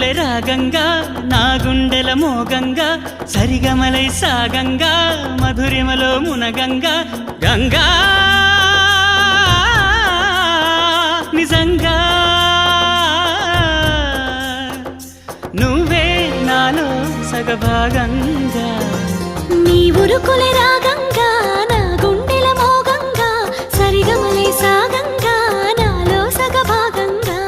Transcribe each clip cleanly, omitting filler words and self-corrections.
ఉరుకులే రాగంగా నా గుండెల మోగంగా సరిగమలై సాగంగా మధురిమలో మునగంగా గంగా నిజంగా నువ్వే నాలో సగభాగంగా నీ ఉరుకులే రాగంగా నా గుండెల మోగంగా సరిగమలై సాగంగా నాలో సగభాగంగా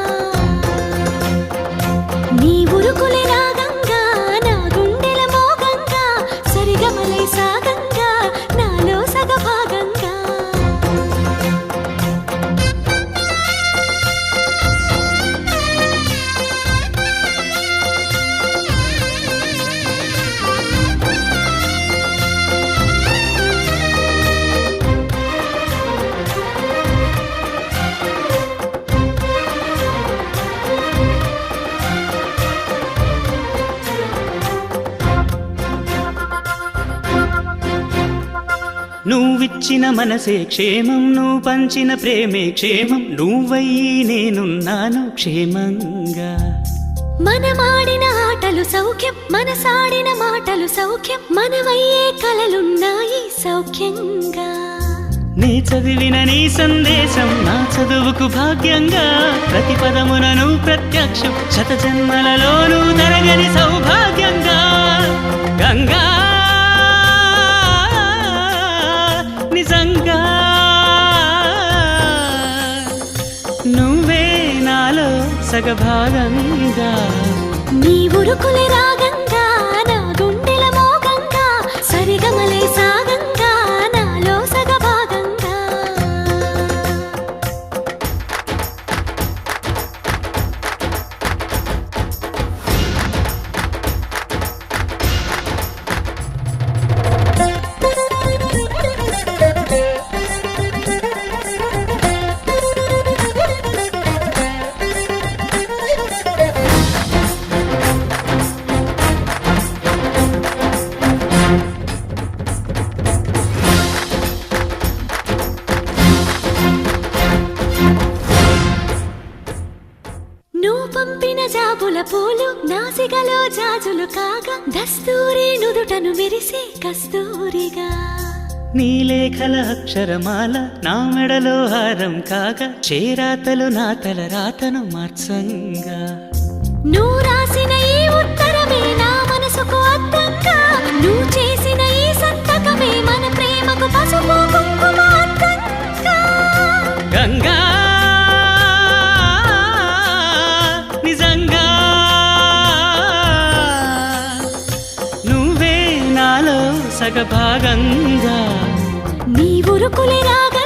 నీ ఉరుకులే రాగంగా నా గుండెల మోగంగా సరిగమలై సాగంగా నాలో సగభాగంగా నువ్విచ్చిన మనసే క్షేమం నువ్వు పంచిన ప్రేమే క్షేమం నువ్వయ్యి నేనున్నాను క్షేమంగా మనమాడిన ఆటలు సౌఖ్యం మనసాడిన మాటలు సౌఖ్యం మనమయ్యే కలలున్నాయి సౌఖ్యంగా నీ చదివిన నీ సందేశం నా చదువుకు భాగ్యంగా ప్రతి పదమునను ప్రత్యక్షం శత జన్మలలోనూ తరగని సౌభాగ్యంగా గంగా నిజంగా నువ్వే నాలో సగభాగంగా నీ ఉరుకులే రాగంగా నా గుండెల మోగంగా సరిగమలై సాగంగా నాలో సగభాగంగా నువ్వు పంపిన జాబుల పూలు నాసికలో జాజులు కాగా దస్తూరి నుదుటను మెరిసే కస్తూరిగా నీ లేఖల అక్షరమాల నా మెడలో హారం కాగా చేరాతలు నా తల రాతను మార్చంగా నువ్వు రాసిన ఈ ఉత్తరమే నా మనసుకు అద్దంగా నువ్వు చేసిన ఈ సంతకమే మన ప్రేమకు పసుపు కుంకుమ అద్దంగా గంగా నిజంగా నువ్వే నాలో సగభాగంగా నీ ఉరుకులే రాగంగా